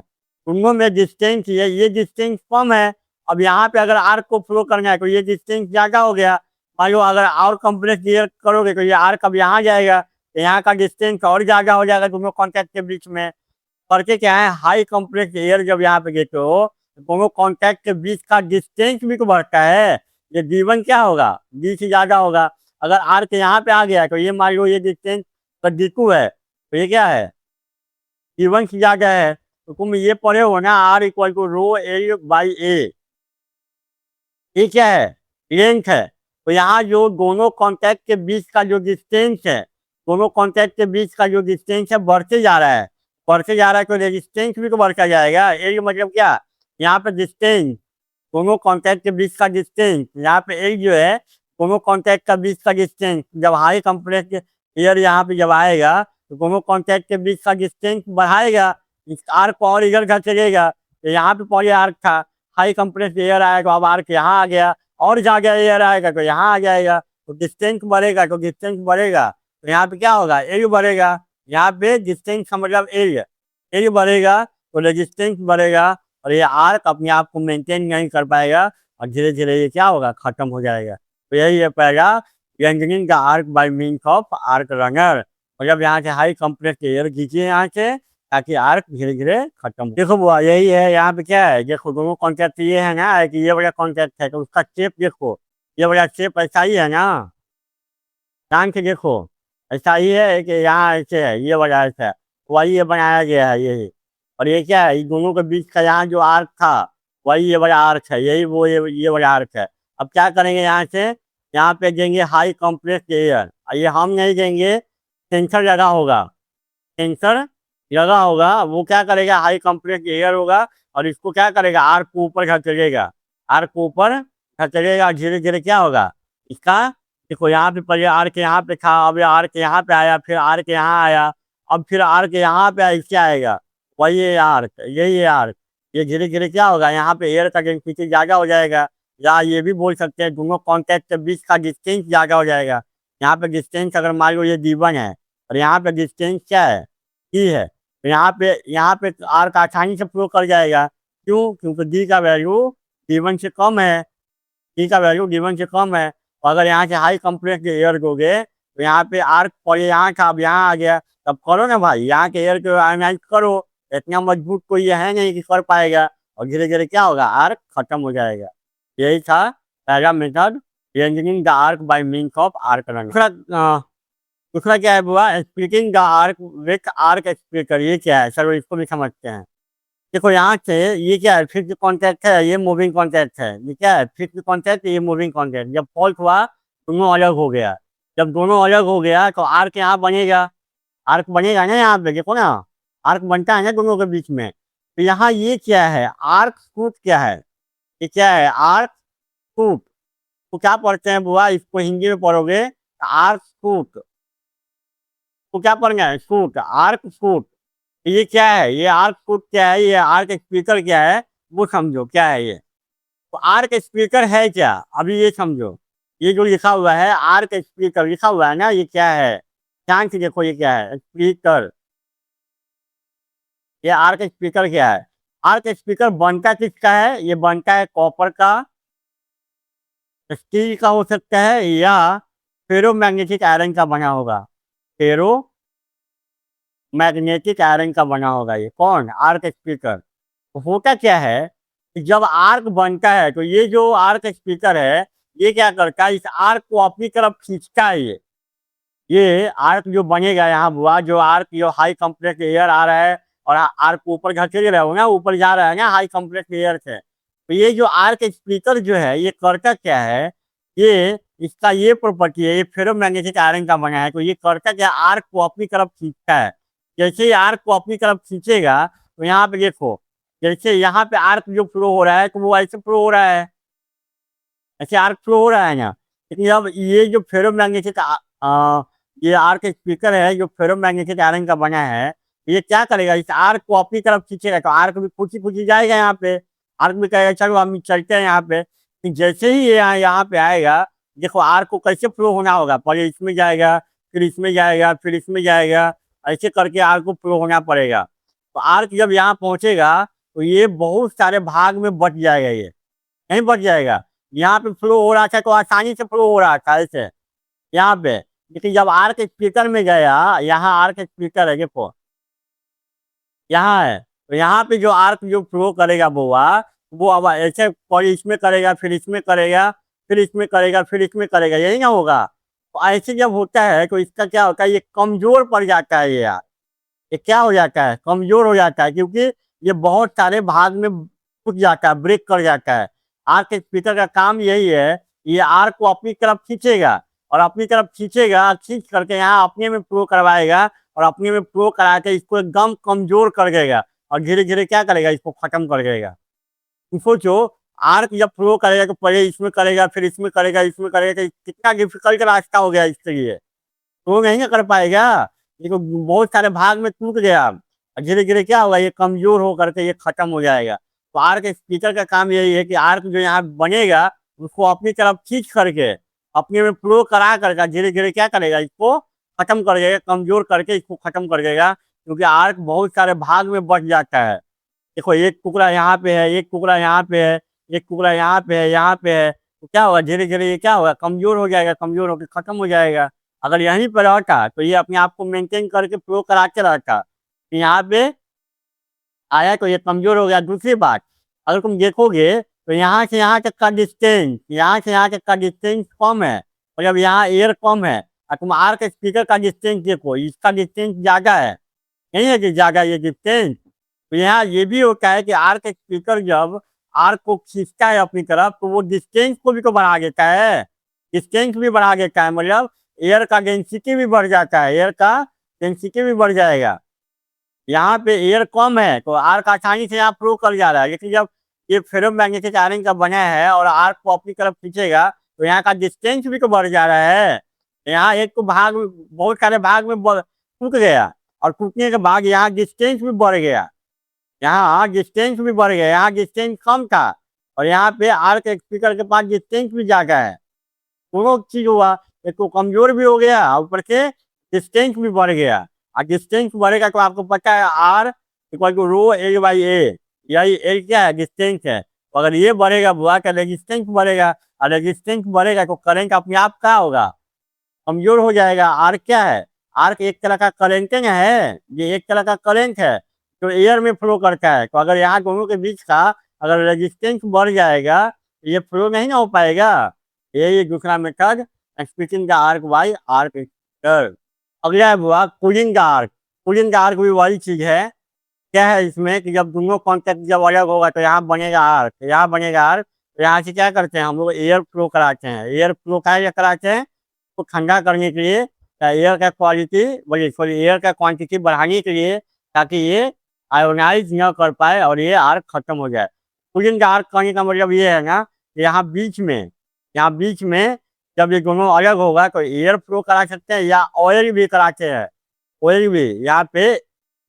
दोनों में डिस्टेंस, ये डिस्टेंस कम है। अब यहाँ पे अगर आर्क को फ्लो करना है तो ये डिस्टेंस ज़्यादा हो गया। मान लो अगर और कंप्रेस एयर करोगे तो ये आर्क अब यहाँ जाएगा, तो यहाँ का डिस्टेंस और ज़्यादा हो जाएगा दोनों कॉन्टैक्ट के बीच में। करके क्या है, हाई कंप्रेस एयर जब यहाँ पे देते हो तो दोनों कॉन्टैक्ट के बीच का डिस्टेंस भी तो बढ़ता है। ये D1 क्या होगा, डी से ज़्यादा होगा। अगर आर्क यहाँ पे आ गया तो ये मान लो ये डिस्टेंस तो D2 है, तो ये क्या है, D1 से ज़्यादा है। तो तुम ये पढ़े हो ना, R equal to rho A by A, ये क्या है, लेंथ है। तो यहाँ जो दोनों कॉन्टैक्ट के बीच का जो डिस्टेंस है, दोनों कॉन्टैक्ट के बीच का जो डिस्टेंस है बढ़ते जा रहा है, बढ़ते जा रहा है, तो रेजिस्टेंस भी तो बढ़ता जाएगा। ये मतलब क्या, यहाँ पे डिस्टेंस, दोनों कॉन्टैक्ट के बीच का डिस्टेंस, यहाँ पे एक जो है दोनों कॉन्टैक्ट का बीच का डिस्टेंस, जब हाई कंप्रेस्ड एयर यहाँ पे जब आएगा तो दोनों कॉन्टैक्ट के बीच का डिस्टेंस बढ़ाएगा, इस आर्क को और इधर चलेगा। तो यहाँ पे पहले आर्क था, हाई कंप्रेस्ड एयर आएगा तो अब आर्क यहाँ आ गया, और ज़्यादा एयर आएगा तो यहाँ आ जाएगा, तो डिस्टेंस बढ़ेगा, तो डिस्टेंस बढ़ेगा तो यहाँ पे क्या होगा, एरिया बढ़ेगा। यहाँ पे डिस्टेंस का मतलब एरिया, एरिया बढ़ेगा तो रेजिस्टेंस बढ़ेगा, और ये आर्क अपने आप को मेंटेन नहीं कर पाएगा, और धीरे धीरे ये क्या होगा, खत्म हो जाएगा। तो यही है पहला, रंजनिंग का arc bye means of arc runner. मतलब यहाँ से हाई कंप्रेस्ड एयर खींचिए यहाँ से, ताकि आर्क धीरे धीरे खत्म हो। देखो बुआ यही है, यहाँ पे क्या है, देखो दोनों कॉन्टैक्ट ये है ना, कि ये वाला कॉन्टैक्ट है तो उसका शेप देखो, ये वाला शेप ऐसा ही है ना, ध्यान से देखो, ऐसा ही है कि यहाँ ऐसे है, ये वाला ऐसा है, वही ये बनाया गया है यही। और ये क्या है, इन दोनों के बीच का यहाँ जो आर्क था, वही ये वाला आर्क है, यही वो ये वाला आर्क है। अब क्या करेंगे, यहाँ से यहाँ पे देंगे हाई कंप्रेस्ड एयर, ये हम नहीं देंगे, सेंसर लगा होगा, सेंसर लगा होगा, वो क्या करेगा, हाई कंप्रेस्ड एयर होगा और इसको क्या करेगा, आर्क को ऊपर खचेगा, आर्क को ऊपर खचेगा। धीरे धीरे क्या होगा इसका, देखो यहाँ पे पहले आर्क यहाँ पे था, अब आर्क यहाँ पे आया, फिर आर्क यहाँ आया, अब फिर आर्क यहाँ पे इससे आएगा, वही ये आर्क, यही है आर्क। ये धीरे धीरे क्या होगा, यहाँ पे एयर का डेंसिटी ज्यादा हो जाएगा, या ये भी बोल सकते हैं दोनों कॉन्टैक्ट के बीच का डिस्टेंस ज्यादा हो जाएगा। यहाँ पे डिस्टेंस अगर मान लो ये D1 है और यहाँ पे डिस्टेंस क्या है, डी है, तो यहाँ पे आर्क आसानी से फ्लो कर जाएगा। क्यों, क्योंकि डी का वैल्यू D1 से कम है, डी का वैल्यू D1 से कम है। और अगर यहाँ से हाई कंप्रेस्ड एयर दोगे तो यहाँ पे आर्क पहले यहाँ था, अब यहाँ आ गया, तब करो ना भाई, यहाँ के एयर को आयनाइज करो, इतना मजबूत कोई ये है नहीं कि कर पाएगा, और धीरे धीरे क्या होगा, आर्क खत्म हो जाएगा। यही था पहला method, changing the arc bye means of arc run. दूसरा क्या है बुआ, splitting the arc with arc splitter. ये क्या है सर, इसको भी समझते हैं। देखो यहाँ से ये क्या है, फिक्स कॉन्टैक्ट है, ये मूविंग कॉन्टैक्ट है। ये क्या है, फिक्स कॉन्टैक्ट, ये मूविंग कॉन्टैक्ट। जब फॉल्ट हुआ दोनों अलग हो गया, जब दोनों अलग हो गया तो आर्क यहाँ बनेगा, आर्क बनेगा ना, यहाँ पे देखो ना, आर्क बनता है ना दोनों के बीच में। तो यहाँ ये क्या है, आर्क सूट क्या है, ये क्या है, आर्क सूट। तो क्या पढ़ते हैं बुआ, इसको हिंदी में पढ़ोगे आर्क सूट। तो क्या पढ़ना है, सूट, आर्क सूट। ये क्या है, ये आर्क सूट क्या है, ये आर्क स्पीकर क्या है, वो समझो क्या है ये। तो आर्क स्पीकर है क्या, अभी ये समझो। ये जो लिखा हुआ है आर्क स्पीकर लिखा हुआ है ना, ये क्या है, ध्यान से देखो, ये क्या है, स्पीकर। ये आर्क स्पीकर क्या है, आर्क स्पीकर बनता किसका है, ये बनता है कॉपर का, स्टील का हो सकता है, या फेरो मैग्नेटिक आयरन का बना होगा, फेरो मैग्नेटिक आयरन का बना होगा। ये कौन, आर्क स्पीकर। तो होता क्या है कि जब आर्क बनता है तो ये जो आर्क स्पीकर है ये क्या करता है, इस आर्क को अपनी तरफ खींचता है। ये आर्क जो बनेगा यहाँ बुआ, जो आर्क जो हाई कंप्रेस्ड एयर आ रहा है और आर्क ऊपर घसीट रहे हो ना, ऊपर जा रहा है ना हाई कंप्रेस्ड एयर से, तो ये जो आर्क स्पीकर जो है ये करता क्या है, ये इसका ये प्रॉपर्टी है, ये फेरोमैग्नेटिक आयरन का बना है। तो ये करता क्या, आर्क को अपनी तरफ खींचता है। जैसे ही आर्क को अपनी तरफ खींचेगा तो यहाँ पे देखो, जैसे यहाँ पे आर्क जो फ्लो हो रहा है तो वो ऐसे फ्लो हो रहा है, ऐसे आर्क फ्लो हो रहा है ना। लेकिन अब ये जो फेरोमैग्नेटिक ये आर्क स्पीकर है जो फेरोमैग्नेटिक आयरन का बना है, ये क्या करेगा, इस आर्क को अपनी तरफ खींचेगा तो आर्क भी खुशी खुशी जाएगा यहाँ पे, आर्क भी कहेगा चलो हम चलते हैं यहाँ पे। फिर जैसे ही ये यहाँ पे आएगा, देखो आर्क को कैसे फ्लो होना होगा, पहले इसमें जाएगा, फिर इसमें जाएगा, फिर इसमें जाएगा, ऐसे करके आर्क को फ्लो होना पड़ेगा। तो आर्क जब यहाँ पहुंचेगा तो ये बहुत सारे भाग में बट जाएगा, ये नहीं बच जाएगा। यहाँ पे फ्लो हो रहा था तो आसानी से फ्लो हो रहा था ऐसे यहाँ पे, लेकिन जब आर्क स्पीकर में गया, यहाँ आर्क स्पीकर है देखो, यहाँ है, तो यहाँ पे जो आर्क जो फ्लो करेगा वो अब ऐसे पर इसमें करेगा, फिर इसमें करेगा, फिर इसमें करेगा, फिर इसमें करेगा, यही ना होगा। तो ऐसे जब होता है तो इसका क्या होता है, ये कमजोर पड़ जाता है, ये यार ये क्या हो जाता है, कमजोर हो जाता है, क्योंकि ये बहुत सारे भाग में टूट जाता है, ब्रेक कर जाता है। आर्क स्पीकर का काम यही है, ये आर्क को अपनी तरफ खींचेगा और अपनी तरफ खींचेगा, खींच करके यहाँ अपने में फ्लो करवाएगा और अपने में फ्लो करा के इसको एकदम कमजोर कर देगा और धीरे धीरे क्या करेगा, इसको खत्म कर देगा। तो सोचो, आर्क जब फ्लो करेगा तो पहले इसमें करेगा, फिर इसमें करेगा, इसमें करेगा, तो कितना डिफिकल्ट रास्ता हो गया इसके लिए, तो नहीं ना कर पाएगा। ये तो बहुत सारे भाग में टूट गया, और धीरे धीरे क्या होगा, ये कमजोर हो करके ये खत्म हो जाएगा। तो आर्क स्पीकर का काम यही है कि आर्क जो यहाँ बनेगा उसको अपनी तरफ खींच करके अपने में फ्लो करा करके धीरे धीरे क्या करेगा, इसको खत्म कर देगा, कमजोर करके इसको खत्म कर देगा। क्योंकि आर्क बहुत सारे भाग में बट जाता है। देखो एक टुकड़ा यहाँ पे है, एक टुकड़ा यहाँ पे है, एक टुकड़ा यहाँ पे है, यहाँ पे है, तो क्या होगा, धीरे धीरे ये क्या होगा, कमजोर हो जाएगा, कमजोर होकर खत्म हो जाएगा। अगर यहीं पर रहता तो ये अपने आप को मेंटेन करके फ्लो कराते रहता, तो यहाँ पे आया तो ये कमजोर हो गया। दूसरी बात, अगर तुम देखोगे तो यहाँ से यहाँ तक का डिस्टेंस, यहाँ से यहाँ तक का डिस्टेंस कम है, और जब यहाँ एयर कम है और तुम आर्क स्पीकर का डिस्टेंस देखो, इसका डिस्टेंस ज्यादा है, नहीं है कि ज्यादा ये डिस्टेंस। तो यहाँ ये भी होता है कि आर्क स्पीकर जब आर्क को खींचता है अपनी तरफ तो वो डिस्टेंस को भी तो बढ़ा देता है, डिस्टेंस भी बढ़ा देता है, मतलब एयर का डेंसिटी भी बढ़ जाता है, एयर का डेंसिटी भी बढ़ जाएगा। यहाँ पे एयर कम है तो आर्क आसानी से यहाँ फ्लो कर जा रहा है, लेकिन जब ये फेरोमैग्नेटिक आयरन का बना है और आर्क को अपनी तरफ खींचेगा तो यहाँ का डिस्टेंस भी तो बढ़ जा रहा है। यहाँ एक तो भाग बहुत सारे भाग में टूट गया और टूटने के बाद यहाँ डिस्टेंस भी बढ़ गया, यहाँ डिस्टेंस भी बढ़ गया, यहाँ डिस्टेंस कम था और यहाँ पे आर्क स्पीकर के पास डिस्टेंस भी ज्यादा है। दोनों चीज हुआ, एक तो कमजोर भी हो गया और ऊपर से डिस्टेंस भी बढ़ गया। और डिस्टेंस बढ़ेगा तो आपको पता है R equal to rho L by A, यही एल क्या है, डिस्टेंस है। तो अगर ये बढ़ेगा बुआ का रेजिस्टेंस बढ़ेगा और रेजिस्टेंस बढ़ेगा तो करंट अपने आप क्या होगा, कमजोर हो जाएगा। आर्क क्या है, आर्क एक तरह का करेंटिंग है, ये एक तरह का करंट है जो एयर में फ्लो करता है। तो अगर यहाँ दोनों के बीच का अगर रेजिस्टेंस बढ़ जाएगा तो ये फ्लो नहीं ना हो पाएगा। ये दूसरा method, splitting the arc bye arc splitter. अगला है बुआ cooling the arc. Cooling the arc भी वही चीज है। क्या है इसमें कि जब दोनों कॉन्टेक्ट जब अलग होगा तो यहाँ बनेगा आर्क, यहाँ बनेगा आर्क। तो यहाँ से क्या करते हैं हम लोग, एयर फ्लो कराते हैं। एयर फ्लो क्या कराते हैं, तो ठंडा करने के लिए, एयर का क्वालिटी बोलिए सॉरी एयर का क्वांटिटी बढ़ाने के लिए, ताकि ये आयोनाइज न कर पाए और ये आर्क खत्म हो जाए। कूलिंग द आर्क करने का मतलब ये है ना, यहाँ बीच में, यहाँ बीच में जब ये दोनों अलग होगा तो एयर फ्लो करा सकते हैं या ऑयल भी कराते हैं। ऑयल भी यहाँ पे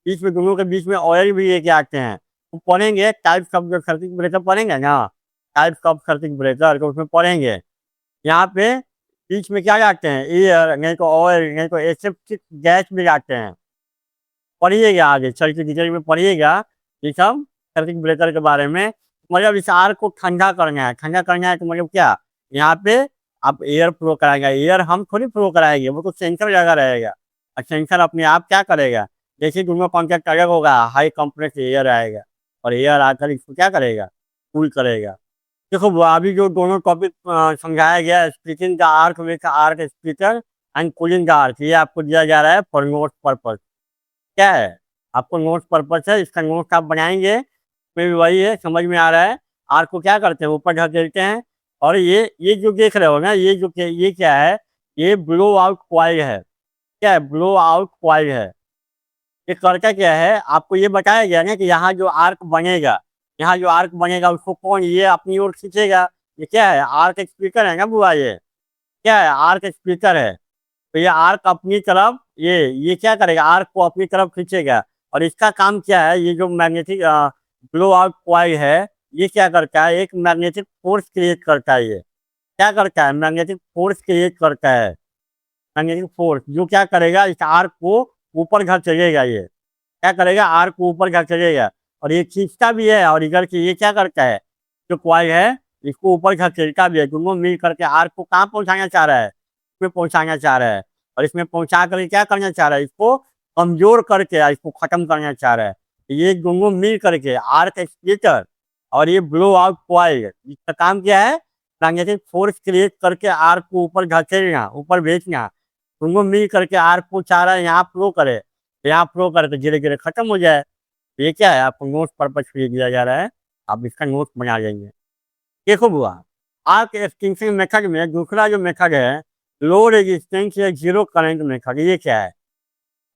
बीच में, दोनों के बीच में ऑयल भी लेके आते हैं। तो पढ़ेंगे टाइप्स ऑफ जो सर्किट ब्रेकर पढ़ेंगे ना, टाइप्स ऑफ सर्किट ब्रेकर तो उसमें पढ़ेंगे। यहाँ पे बीच में क्या जाते हैं, एयर नहीं तो ऑयल नहीं तो एसेप्टिक गैस भी जाते हैं। पढ़िएगा आगे चल के डिटेल में पढ़िएगा ये सब सर्किट ब्रेकर के बारे में। मतलब इस आर को ठंडा करना है, ठंडा करना है तो मतलब क्या, यहाँ पे आप एयर फ्लो कराएंगे। एयर हम थोड़ी फ्लो कराएंगे, वो तो सेंसर लगा रहेगा और सेंसर अपने आप क्या करेगा, जैसे दोनों कॉन्टैक्ट अलग होगा हाई कंप्रेस एयर आएगा और एयर आकर इसको क्या करेगा, कूल करेगा। देखो वो अभी जो दोनों टॉपिक समझाया गया, splitting the arc with arc splitter and cooling the arc, ये आपको दिया जा रहा है फॉर नोट पर्पज। क्या है, आपको नोट पर्पज है, इसका नोट आप बनाएंगे। में भी वही है, समझ में आ रहा है। आर्क को क्या करते हैं, ऊपर ढकेलते हैं और ये जो देख रहे हो ना, ये क्या है, ये ब्लो आउट कॉइल है। क्या है, ब्लो आउट कॉइल है। ये करता क्या है, आपको ये बताया गया ना कि यहाँ जो आर्क बनेगा, यहाँ जो आर्क बनेगा उसको कौन ये अपनी ओर खींचेगा। ये क्या है, आर्क स्पीकर है ना बुआ, ये क्या है, आर्क स्पीकर है। तो ये आर्क अपनी तरफ ये क्या करेगा, आर्क को अपनी तरफ खींचेगा। और इसका काम क्या है, ये जो मैग्नेटिक ब्लो आउट कॉइल है, ये क्या करता है, एक मैग्नेटिक फोर्स क्रिएट करता है। ये क्या करता है, मैग्नेटिक फोर्स क्रिएट करता है। मैग्नेटिक फोर्स जो क्या करेगा, इस आर्क को ऊपर धकेलेगा। ये क्या करेगा, आर्क को ऊपर धकेलेगा और ये खींचता भी है और इधर की ये क्या करता है, जो कॉइल है इसको ऊपर धकेलता भी है। दोनों मिल करके आर्क को कहाँ पहुंचाना चाह रहा है, इसमें पहुंचाना चाह रहा है। और इसमें पहुंचा कर क्या करना चाह रहा है, इसको कमजोर करके इसको खत्म करना चाह रहा है। ये दोनों मिल करके आर्क स्प्लिटर और ये ब्लो आउट कॉइल, इसका काम क्या है, मैग्नेटिक फोर्स क्रिएट करके आर्क को ऊपर धकेलना, ऊपर भेजना। दोनों मिल करके आर्क को चाह रहा है यहाँ फ्लो करे, यहाँ फ्लो करे तो धीरे धीरे खत्म हो जाए। ये क्या है, आपको नोट पर्पज के लिए दिया जा रहा है, आप इसका नोट बना लेंगे। देखो बुआ, आर्क एक्सटेंशन मेथड में दूसरा जो मेथड है, लो रेजिस्टेंस या जीरो करंट मेथड, ये क्या है,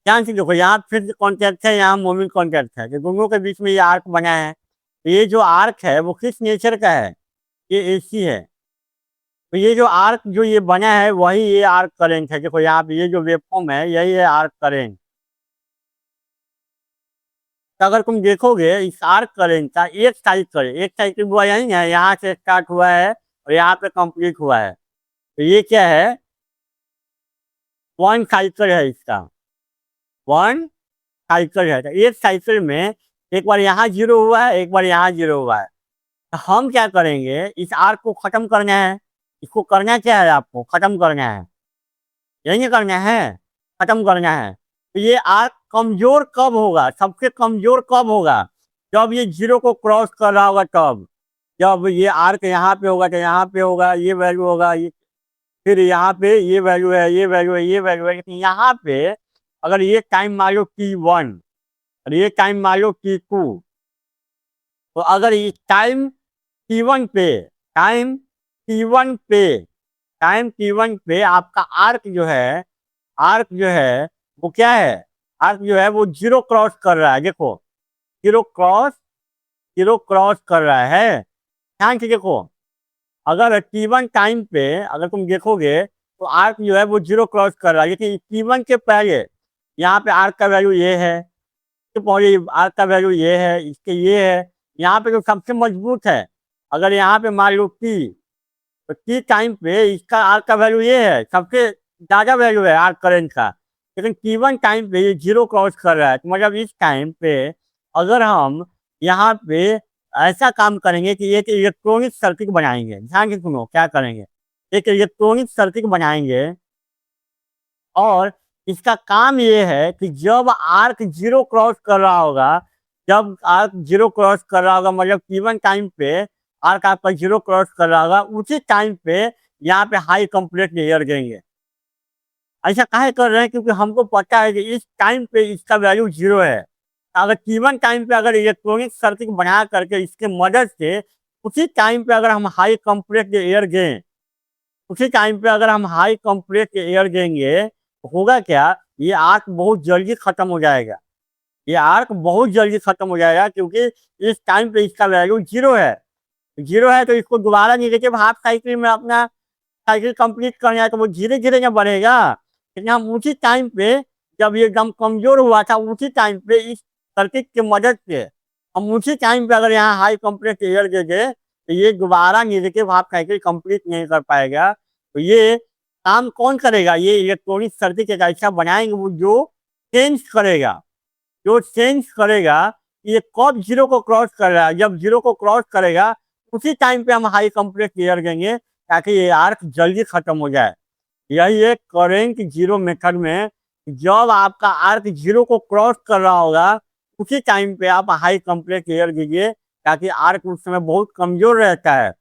ध्यान से देखो। यहाँ फिर कॉन्टैक्ट है, यहाँ मोमेंट कॉन्टैक्ट है, कि दोनों के बीच में ये आर्क बना है। ये जो आर्क है वो किस नेचर का है, ये एसी है। तो ये जो आर्क जो ये बना है वही ये आर्क करेंट है। देखो यहाँ पे ये जो वेवफॉर्म है यही है आर्क करेंट। तो अगर तुम देखोगे इस आर्क करेंट का एक साइकिल हुआ यही है, यहाँ से स्टार्ट हुआ है और यहाँ पे कंप्लीट हुआ है। तो ये क्या है, वन साइकिल है इसका, वन साइकिल है। तो एक साइकिल में एक बार यहाँ जीरो हुआ है, एक बार यहाँ जीरो हुआ है। तो हम क्या करेंगे, इस आर्क को खत्म करना है। इसको करना क्या है, आपको खत्म करना है, यही नहीं करना है, खत्म करना है। तो ये आर्क कमजोर कब होगा, सबसे कमजोर कब होगा, जब ये जीरो को क्रॉस कर रहा होगा तब। जब ये आर्क यहाँ पे होगा तो यहाँ पे होगा ये वैल्यू होगा, ये फिर यहाँ पे ये वैल्यू है, ये वैल्यू है, ये वैल्यू है। लेकिन यहाँ पे अगर ये टाइम मान लो T1 और ये टाइम मान लो T2, तो अगर इस टाइम T1 पे, टाइम T1 पे, टाइम T1 पे आपका आर्क जो है, आर्क जो है वो क्या है, आर्क जो है वो जीरो क्रॉस कर रहा है, देखो जीरो क्रॉस कर रहा है। ध्यान से देखो, अगर T1 टाइम पे अगर तुम देखोगे तो आर्क जो है वो जीरो क्रॉस कर रहा है, लेकिन T1 के पहले यहाँ पे आर्क का वैल्यू ये है, तो पहले आर्क का वैल्यू ये है, इसके ये है, यहाँ पे जो सबसे मजबूत है, अगर यहाँ पे मान लो T, तो T टाइम पे इसका आर्क का वैल्यू ये है, सबसे ज़्यादा वैल्यू है आर्क करंट का, लेकिन T1 टाइम पे ये जीरो क्रॉस कर रहा है, तो मतलब इस टाइम पे अगर हम यहाँ पे ऐसा काम करेंगे कि एक इलेक्ट्रॉनिक सर्किट बनाएंगे, ध्यान से सुनो क्या करेंगे, एक इलेक्ट्रॉनिक सर्किट बनाएंगे और इसका काम ये है कि जब आर्क जीरो क्रॉस कर रहा होगा, जब आर्क जीरो क्रॉस कर रहा होगा मतलब T1 टाइम पे आर्क आपका जीरो क्रॉस कर रहा होगा, उसी टाइम पे यहाँ पे हाई कंप्लीट लेयर देंगे। ऐसा काहे कर रहे हैं, क्योंकि हमको पता है कि इस टाइम पे इसका वैल्यू जीरो है। अगर T1 टाइम पे अगर इलेक्ट्रॉनिक सर्किट बना करके इसके मदद से उसी टाइम पे अगर हम हाई कंप्लीट एयर दें, उसी टाइम पे अगर हम हाई कंप्रेस एयर देंगे तो होगा क्या, ये आर्क बहुत जल्दी खत्म हो जाएगा, ये आर्क बहुत जल्दी खत्म हो जाएगा, क्योंकि इस टाइम पे इसका वैल्यू जीरो है तो इसको दोबारा निगेटिव हाफ साइकिल में अपना साइकिल कंप्लीट करना है, तो वो धीरे धीरे ना बढ़ेगा। लेकिन हम उसी टाइम पे जब ये एकदम कमजोर हुआ था, उसी टाइम पे इस सर्किट की मदद से हम उसी टाइम पे अगर यहाँ हाई कंप्रेस एयर दे दे तो ये दोबारा नेगेटिव हाफ साइकिल कंप्लीट नहीं कर पाएगा। तो ये काम कौन करेगा, ये इलेक्ट्रॉनिक सर्किट एक ऐसा बनाएंगे वो जो चेंज करेगा, जो चेंज करेगा कि ये कब जीरो को क्रॉस कर रहा है, जब जीरो को क्रॉस करेगा उसी टाइम पे हम हाई कंप्लेक्स एयर देंगे ताकि ये आर्क जल्दी खत्म हो जाए। यही एक करेंट जीरो मेथड में जब आपका आर्क जीरो को क्रॉस कर रहा होगा उसी टाइम पे आप हाई कंप्लेक्स एयर दीजिए, ताकि आर्क उस समय बहुत कमजोर रहता है।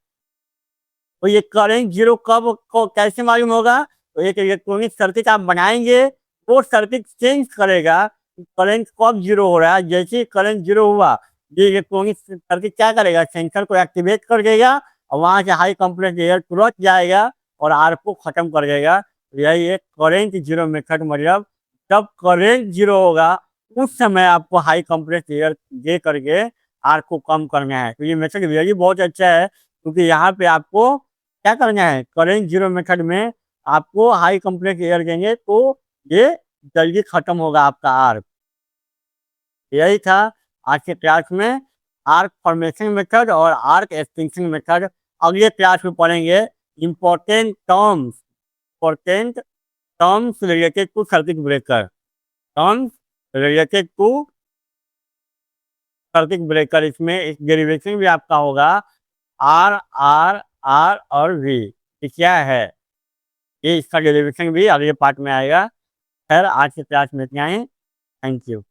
तो ये करेंट जीरो कब को कैसे मालूम होगा, तो एक इलेक्ट्रॉनिक सर्किट आप बनाएंगे, वो सर्किट चेंज करेगा करंट कब जीरो हो रहा है। जैसे ही करंट जीरो हुआ, ये इलेक्ट्रॉनिक सर्किट क्या करेगा, सेंसर को एक्टिवेट कर देगा और वहां से हाई कंप्लेक्स एयर तुरंत जाएगा और आर्क को खत्म कर देगा। यही एक करेंट जीरो मेथड, मतलब जब करेंट जीरो होगा उस समय आपको हाई कंप्लेक्स एयर दे करके आर्क को कम करना है। तो ये मेथड रियली बहुत अच्छा है, क्योंकि यहाँ पे आपको क्या करना है, करेंट जीरो मेथड में आपको हाई कंप्लेक्स एयर देंगे तो ये जल्दी खत्म होगा आपका आर्क। यही था आज के क्लास में आर्क फॉर्मेशन मेथड और आर्क एक्सटेंशन मेथड। अगले क्लास में पढ़ेंगे important terms related to circuit breaker, terms related to circuit breaker. इसमें इस डेरिवेशन भी आपका होगा आर आर आर और वी, क्या है ये, इसका डेरिवेशन भी अगले पार्ट में आएगा। खैर आज के क्लास में इतना ही, थैंक यू।